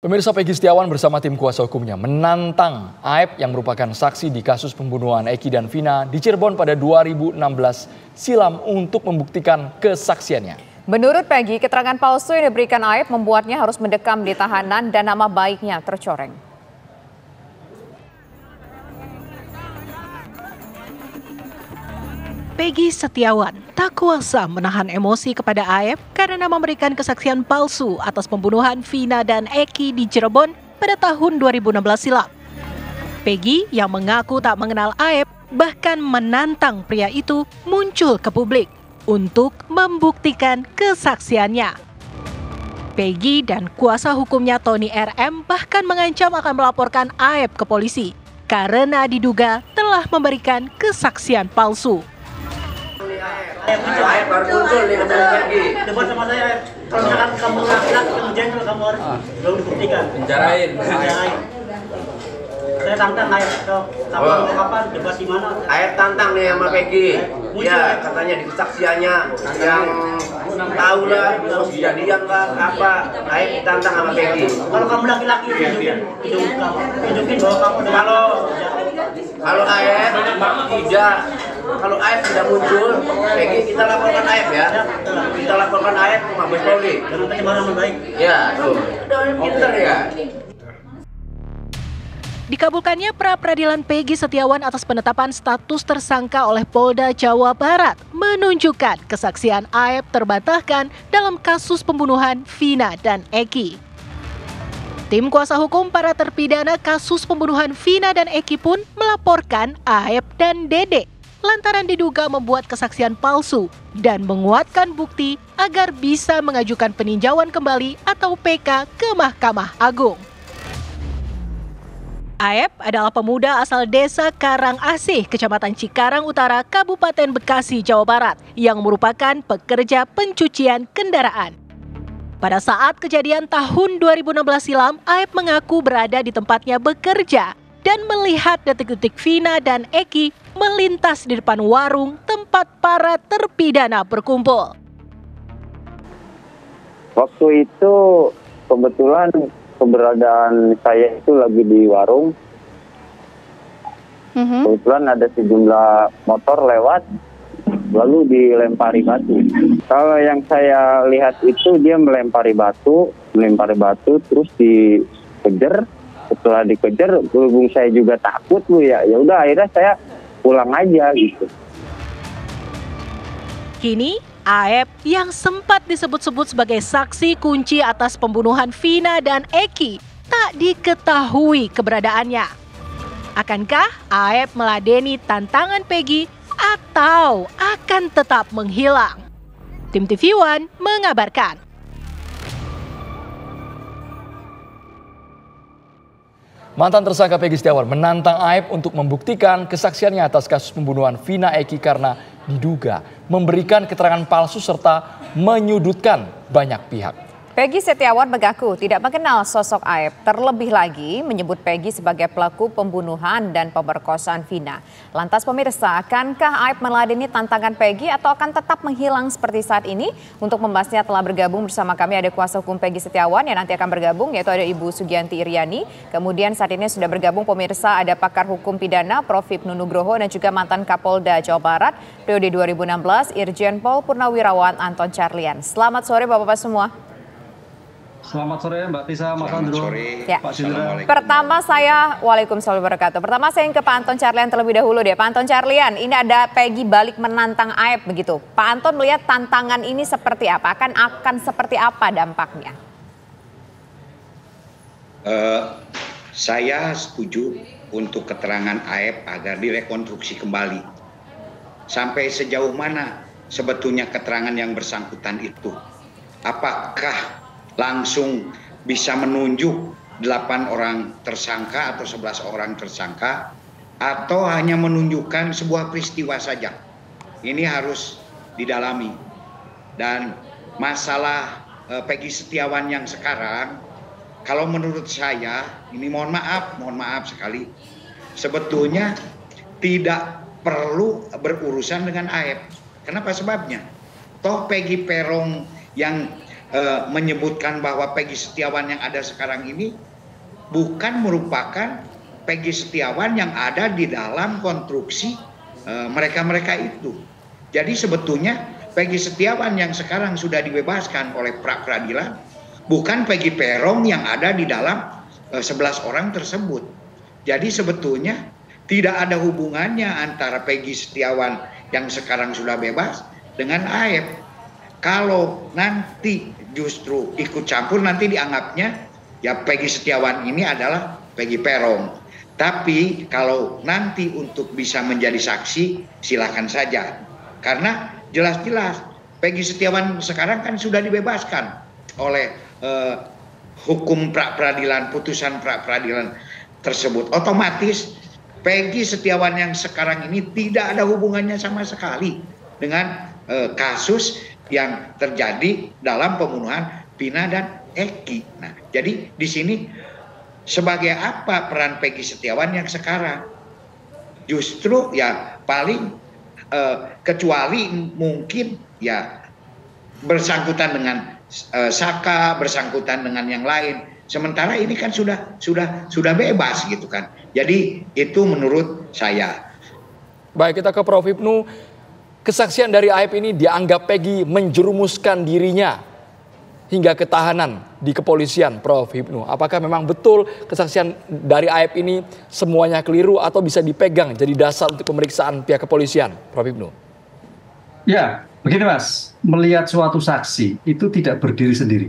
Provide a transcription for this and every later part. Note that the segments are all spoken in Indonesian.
Pemirsa, Peggy Setiawan bersama tim kuasa hukumnya menantang Aep yang merupakan saksi di kasus pembunuhan Eki dan Vina di Cirebon pada 2016 silam untuk membuktikan kesaksiannya. Menurut Peggy, keterangan palsu yang diberikan Aep membuatnya harus mendekam di tahanan dan nama baiknya tercoreng. Peggy Setiawan tak kuasa menahan emosi kepada Aep karena memberikan kesaksian palsu atas pembunuhan Vina dan Eki di Cirebon pada tahun 2016 silam. Peggy yang mengaku tak mengenal Aep bahkan menantang pria itu muncul ke publik untuk membuktikan kesaksiannya. Peggy dan kuasa hukumnya Tony RM bahkan mengancam akan melaporkan Aep ke polisi karena diduga telah memberikan kesaksian palsu. Aep baru muncul nih katanya Peggy. Debat sama saya, kalau misalkan kamu laki-laki, kamu jengkel, kamu harus belum dibuktikan. Penjarain. Saya tantang Aep, kapan debat di mana? Aep tantang nih sama Peggy. Ya katanya di kesaksiannya yang tahu lah, terus kejadian lah apa. Aep tantang sama Peggy. Kalau kamu laki-laki, tunjukin bahwa kamu Kalau Aep tidak. Kalau Aep tidak muncul, Peggy kita laporkan Aep ya. Kita laporkan Aep ke Mabes Polri. Jangan pencemaran nama baik. Ya, tuh. Udah pinter ya. Dikabulkannya pra-peradilan Peggy Setiawan atas penetapan status tersangka oleh Polda Jawa Barat menunjukkan kesaksian Aep terbantahkan dalam kasus pembunuhan Vina dan Eki. Tim kuasa hukum para terpidana kasus pembunuhan Vina dan Eki pun melaporkan Aep dan Dede lantaran diduga membuat kesaksian palsu dan menguatkan bukti agar bisa mengajukan peninjauan kembali atau PK ke Mahkamah Agung. Aep adalah pemuda asal desa Karangasih, Kecamatan Cikarang Utara, Kabupaten Bekasi, Jawa Barat, yang merupakan pekerja pencucian kendaraan. Pada saat kejadian tahun 2016 silam, Aep mengaku berada di tempatnya bekerja dan melihat detik-detik Vina dan Eki melintas di depan warung tempat para terpidana berkumpul. Waktu itu kebetulan keberadaan saya itu lagi di warung. Kebetulan ada sejumlah motor lewat, lalu dilempari batu. Kalau yang saya lihat itu dia melempari batu, terus dikejar. Setelah dikejar, berhubung saya juga takut ya udah akhirnya saya pulang aja gitu. Kini Aep yang sempat disebut-sebut sebagai saksi kunci atas pembunuhan Vina dan Eki tak diketahui keberadaannya. Akankah Aep meladeni tantangan Peggy atau akan tetap menghilang? Tim TV One mengabarkan. Mantan tersangka Peggy Setiawan menantang Aep untuk membuktikan kesaksiannya atas kasus pembunuhan Vina Eki karena diduga memberikan keterangan palsu serta menyudutkan banyak pihak. Peggy Setiawan mengaku tidak mengenal sosok Aep, terlebih lagi menyebut Peggy sebagai pelaku pembunuhan dan pemerkosaan Vina. Lantas pemirsa, akankah Aep meladeni tantangan Peggy atau akan tetap menghilang seperti saat ini? Untuk membahasnya telah bergabung bersama kami ada kuasa hukum Peggy Setiawan yang nanti akan bergabung, yaitu ada Ibu Sugianti Iryani. Kemudian saat ini sudah bergabung pemirsa ada pakar hukum pidana Prof. Hipnu Nugroho dan juga mantan Kapolda Jawa Barat periode 2016 Irjen Pol Purnawirawan Anton Carlyan. Selamat sore Bapak-Bapak semua. Selamat sore Mbak Tisa, Mas Andro, ya. Pak Cindra. Pertama saya, waalaikumsalam warahmatullahi wabarakatuh. Pertama saya ke Pak Anton Carlyan terlebih dahulu deh. Pak Anton Carlyan, ini ada Peggy balik menantang Aep begitu. Pak Anton melihat tantangan ini seperti apa? Akan seperti apa dampaknya? Saya setuju untuk keterangan Aep agar direkonstruksi kembali. Sampai sejauh mana sebetulnya keterangan yang bersangkutan itu? Apakah langsung bisa menunjuk 8 orang tersangka atau 11 orang tersangka, atau hanya menunjukkan sebuah peristiwa saja? Ini harus didalami. Dan masalah Peggy Setiawan yang sekarang, kalau menurut saya, ini mohon maaf sekali, sebetulnya tidak perlu berurusan dengan Aep. Kenapa sebabnya? Toh Peggy Peron yang menyebutkan bahwa Peggy Setiawan yang ada sekarang ini bukan merupakan Peggy Setiawan yang ada di dalam konstruksi mereka-mereka itu. Jadi sebetulnya Peggy Setiawan yang sekarang sudah dibebaskan oleh pra-peradilan bukan Peggy Peron yang ada di dalam 11 orang tersebut. Jadi sebetulnya tidak ada hubungannya antara Peggy Setiawan yang sekarang sudah bebas dengan Aep. Kalau nanti justru ikut campur, nanti dianggapnya ya Peggy Setiawan ini adalah Peggy Peron. Tapi kalau nanti untuk bisa menjadi saksi, silakan saja. Karena jelas-jelas Peggy Setiawan sekarang kan sudah dibebaskan oleh hukum pra-peradilan, putusan pra-peradilan tersebut. Otomatis Peggy Setiawan yang sekarang ini tidak ada hubungannya sama sekali dengan kasus yang terjadi dalam pembunuhan Vina dan Eki. Nah, jadi di sini sebagai apa peran Peggy Setiawan yang sekarang? Justru ya paling kecuali mungkin ya bersangkutan dengan Saka, bersangkutan dengan yang lain. Sementara ini kan sudah bebas gitu kan. Jadi itu menurut saya. Baik, kita ke Prof. Hipnu. Kesaksian dari Aep ini dianggap Peggy menjerumuskan dirinya hingga ketahanan di kepolisian, Prof. Hipnu. Apakah memang betul kesaksian dari Aep ini semuanya keliru atau bisa dipegang jadi dasar untuk pemeriksaan pihak kepolisian, Prof. Hipnu? Ya, begini Mas, melihat suatu saksi itu tidak berdiri sendiri.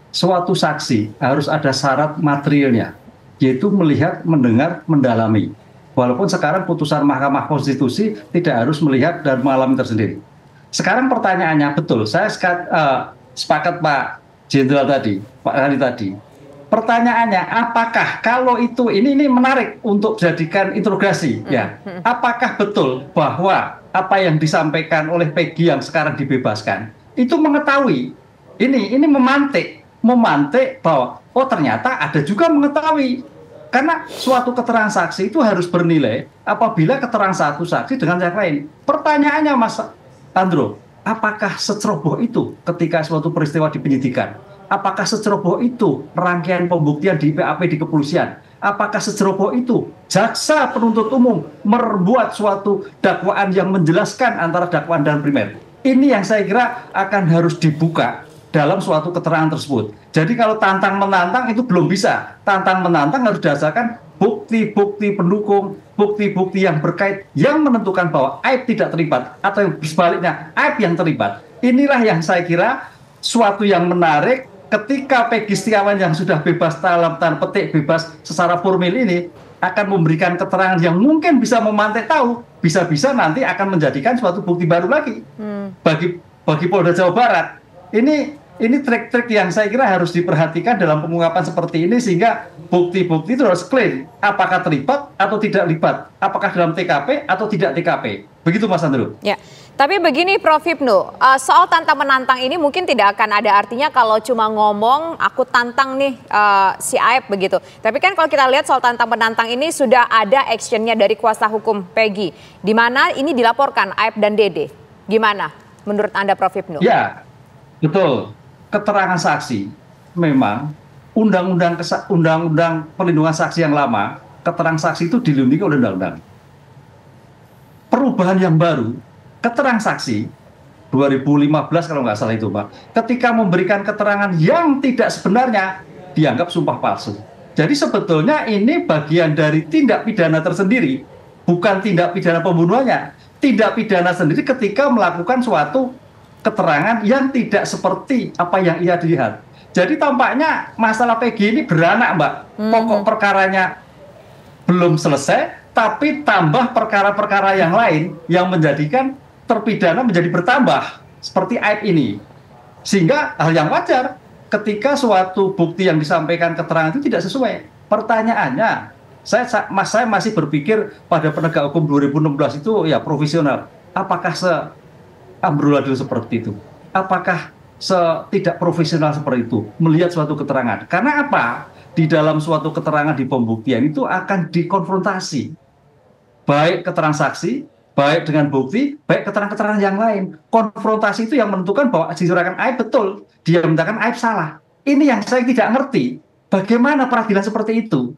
Suatu saksi harus ada syarat materialnya, yaitu melihat, mendengar, mendalami. Walaupun sekarang putusan Mahkamah Konstitusi tidak harus melihat dan mengalami tersendiri. Sekarang pertanyaannya, betul, saya sepakat Pak Jenderal tadi, Pak Hari tadi. Pertanyaannya, apakah kalau itu, ini menarik untuk jadikan interogasi, ya. Apakah betul bahwa apa yang disampaikan oleh Peggy yang sekarang dibebaskan, itu mengetahui, ini memantik bahwa, oh ternyata ada juga mengetahui. Karena suatu keterangan saksi itu harus bernilai apabila keterangan satu saksi dengan yang lain. Pertanyaannya Mas Andro, apakah seceroboh itu ketika suatu peristiwa di penyidikan? Apakah seceroboh itu rangkaian pembuktian di PAP di kepolisian? Apakah seceroboh itu jaksa penuntut umum membuat suatu dakwaan yang menjelaskan antara dakwaan dan primer? Ini yang saya kira akan harus dibuka dalam suatu keterangan tersebut. Jadi kalau tantang-menantang itu belum bisa. Tantang-menantang harus berdasarkan bukti-bukti pendukung, bukti-bukti yang berkait, yang menentukan bahwa Aep tidak terlibat, atau sebaliknya Aep yang terlibat. Inilah yang saya kira suatu yang menarik ketika Peggy Setiawan yang sudah bebas dalam tanda petik bebas secara formil ini akan memberikan keterangan yang mungkin bisa memantik tahu, bisa-bisa nanti akan menjadikan suatu bukti baru lagi bagi Polda Jawa Barat. Ini trik-trik yang saya kira harus diperhatikan dalam pengungkapan seperti ini sehingga bukti-bukti itu harus clear. Apakah terlibat atau tidak terlibat? Apakah dalam TKP atau tidak TKP? Begitu Mas Andrew. Ya, tapi begini Prof. Hipnu, soal tantang-menantang ini mungkin tidak akan ada artinya kalau cuma ngomong aku tantang nih si Aep begitu. Tapi kan kalau kita lihat soal tantang-menantang ini sudah ada actionnya dari kuasa hukum Peggy. Di mana ini dilaporkan Aep dan Dede. Gimana menurut Anda Prof. Hipnu? Ya, betul. Keterangan saksi memang undang-undang perlindungan saksi yang lama, keterangan saksi itu dilindungi oleh undang-undang. Perubahan yang baru, keterangan saksi 2015 kalau nggak salah itu Pak, ketika memberikan keterangan yang tidak sebenarnya dianggap sumpah palsu. Jadi sebetulnya ini bagian dari tindak pidana tersendiri, bukan tindak pidana pembunuhannya. Tindak pidana sendiri ketika melakukan suatu keterangan yang tidak seperti apa yang ia lihat. Jadi tampaknya masalah Peggy ini beranak Mbak. Pokok perkaranya belum selesai, tapi tambah perkara-perkara yang lain yang menjadikan terpidana menjadi bertambah. Seperti Aep ini. Sehingga hal yang wajar ketika suatu bukti yang disampaikan keterangan itu tidak sesuai. Pertanyaannya, saya masih berpikir pada penegak hukum 2016 itu ya profesional. Apakah amburadul seperti itu? Apakah tidak profesional seperti itu melihat suatu keterangan? Karena apa? Di dalam suatu keterangan di pembuktian itu akan dikonfrontasi baik keterangan saksi, baik dengan bukti, baik keterangan-keterangan yang lain. Konfrontasi itu yang menentukan bahwa dicurahkan Aib betul, dia menyatakan Aib salah. Ini yang saya tidak ngerti. Bagaimana peradilan seperti itu?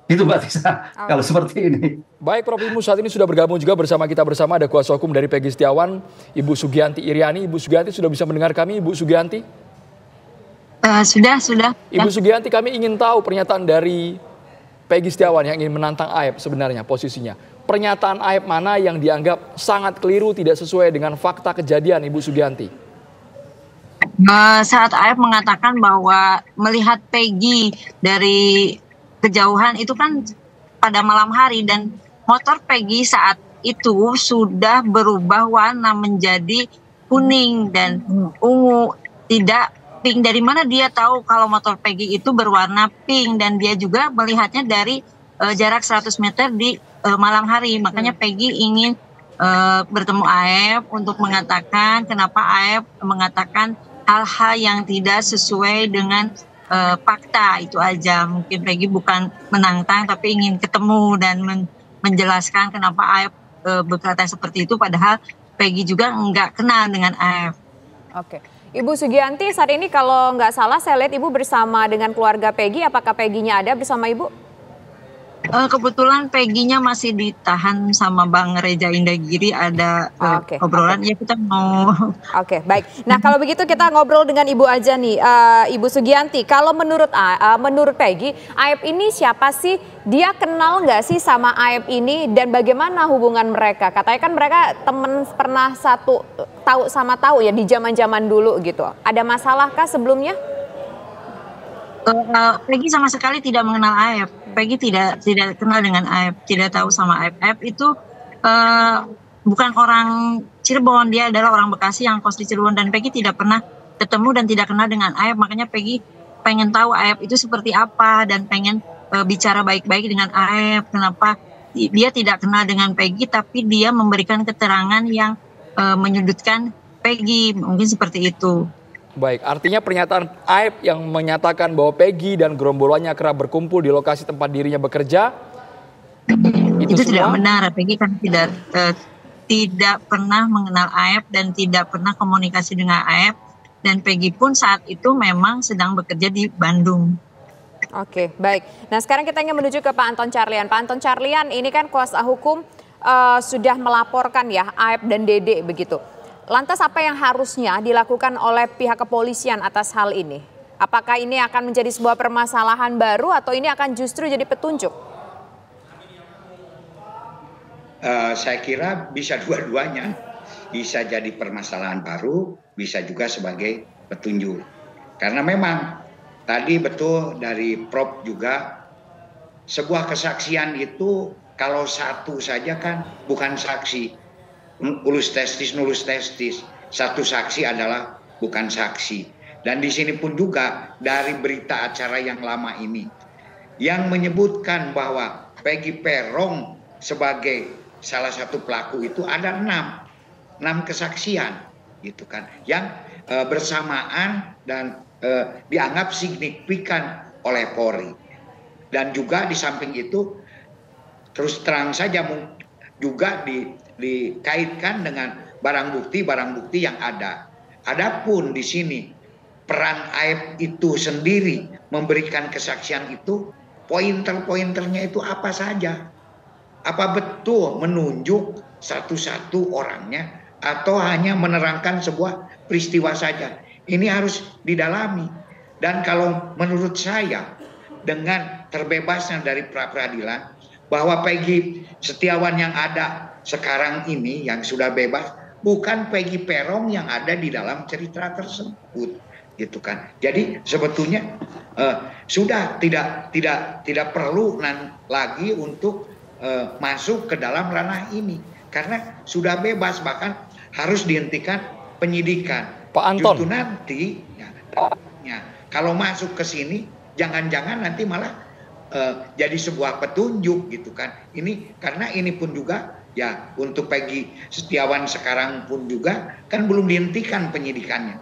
Itu Mbak Tisa, kalau seperti ini. Baik Prof Imu, saat ini sudah bergabung juga bersama kita ada kuasa hukum dari Peggy Setiawan, Ibu Sugianti Iriani. Ibu Sugianti sudah bisa mendengar kami, Ibu Sugianti? Sudah. Ibu Sugianti, kami ingin tahu pernyataan dari Peggy Setiawan yang ingin menantang Aib sebenarnya posisinya. Pernyataan Aib mana yang dianggap sangat keliru, tidak sesuai dengan fakta kejadian, Ibu Sugianti? Saat Aib mengatakan bahwa melihat Peggy dari kejauhan itu kan pada malam hari, dan motor Peggy saat itu sudah berubah warna menjadi kuning dan ungu, tidak pink. Dari mana dia tahu kalau motor Peggy itu berwarna pink, dan dia juga melihatnya dari jarak 100 meter di malam hari. Makanya Peggy ingin bertemu Aib untuk mengatakan kenapa Aib mengatakan hal-hal yang tidak sesuai dengan fakta. Itu aja. Mungkin Peggy bukan menantang tapi ingin ketemu dan menjelaskan kenapa Aib berkata seperti itu, padahal Peggy juga nggak kenal dengan Aib. Oke. Ibu Sugianti, saat ini kalau nggak salah saya lihat Ibu bersama dengan keluarga Peggy. Apakah Peggy-nya ada bersama Ibu? Kebetulan Peggy-nya masih ditahan sama Bang Reza Indagiri, ada obrolan. Ya kita mau. Oke, baik. Nah kalau begitu kita ngobrol dengan Ibu aja nih, Ibu Sugianti. Kalau menurut Peggy, Aib ini siapa sih? Dia kenal nggak sih sama Aib ini, dan bagaimana hubungan mereka? Katanya kan mereka temen, pernah tahu ya di zaman-zaman dulu gitu. Ada masalahkah sebelumnya? Peggy sama sekali tidak mengenal Aib. Peggy tidak kenal dengan Aib, tidak tahu sama Aib. Aib itu bukan orang Cirebon, dia adalah orang Bekasi yang kos di Cirebon, dan Peggy tidak pernah ketemu dan tidak kenal dengan Aib. Makanya Peggy pengen tahu Aib itu seperti apa dan pengen bicara baik-baik dengan Aib. Kenapa dia tidak kenal dengan Peggy tapi dia memberikan keterangan yang menyudutkan Peggy, mungkin seperti itu. Baik, artinya pernyataan Aib yang menyatakan bahwa Peggy dan gerombolannya kerap berkumpul di lokasi tempat dirinya bekerja, itu tidak benar. Peggy kan tidak pernah mengenal Aib dan tidak pernah komunikasi dengan Aib, dan Peggy pun saat itu memang sedang bekerja di Bandung. Oke, baik. Nah sekarang kita ingin menuju ke Pak Anton Carlian. Pak Anton Carlian, ini kan kuasa hukum sudah melaporkan ya Aib dan Dede begitu. Lantas apa yang harusnya dilakukan oleh pihak kepolisian atas hal ini? Apakah ini akan menjadi sebuah permasalahan baru atau ini akan justru jadi petunjuk? Saya kira bisa dua-duanya. Bisa jadi permasalahan baru, bisa juga sebagai petunjuk. Karena memang tadi betul dari Prof juga, sebuah kesaksian itu kalau satu saja kan bukan saksi. Ulus testis, nulus testis. Satu saksi adalah bukan saksi. Dan di sini pun juga dari berita acara yang lama ini, yang menyebutkan bahwa Peggy Peron sebagai salah satu pelaku itu ada 6 kesaksian, gitu kan, yang bersamaan dan dianggap signifikan oleh Polri. Dan juga di samping itu terus terang saja juga dikaitkan dengan barang bukti yang ada. Adapun di sini peran Aib itu sendiri memberikan kesaksian itu, pointer-pointernya itu apa saja? Apa betul menunjuk satu-satu orangnya atau hanya menerangkan sebuah peristiwa saja? Ini harus didalami. Dan kalau menurut saya dengan terbebasnya dari pra-peradilan, bahwa Peggy Setiawan yang ada sekarang ini yang sudah bebas bukan Peggy Peron yang ada di dalam cerita tersebut, gitu kan. Jadi sebetulnya sudah tidak perlu lagi untuk masuk ke dalam ranah ini karena sudah bebas, bahkan harus dihentikan penyidikan. Pak Anton. Justru nanti kalau masuk ke sini jangan-jangan nanti malah jadi sebuah petunjuk, gitu kan. Ini karena ini pun juga ya untuk Peggy Setiawan sekarang pun juga kan belum dihentikan penyidikannya.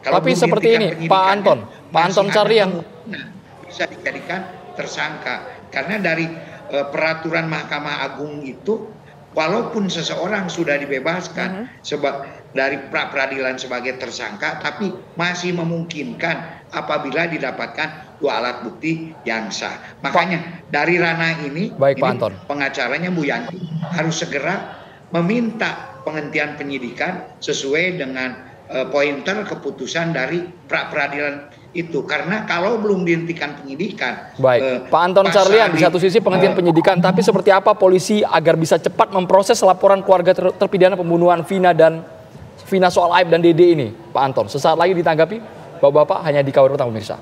Kalau tapi seperti ini Pak Anton Carlian bisa dijadikan tersangka karena dari peraturan Mahkamah Agung itu walaupun seseorang sudah dibebaskan dari pra-peradilan sebagai tersangka, tapi masih memungkinkan apabila didapatkan 2 alat bukti yang sah. Makanya dari ranah ini, pengacaranya Bu Yanti harus segera meminta penghentian penyidikan sesuai dengan pointer keputusan dari pra-peradilan itu, karena kalau belum dihentikan penyidikan. Baik, Pak Anton Carlyan, di satu sisi penghentian penyidikan, tapi seperti apa polisi agar bisa cepat memproses laporan keluarga terpidana pembunuhan Vina soal Aib dan Dede ini, Pak Anton? Sesaat lagi ditanggapi, Bapak-bapak, hanya di Kawir Petang pemirsa.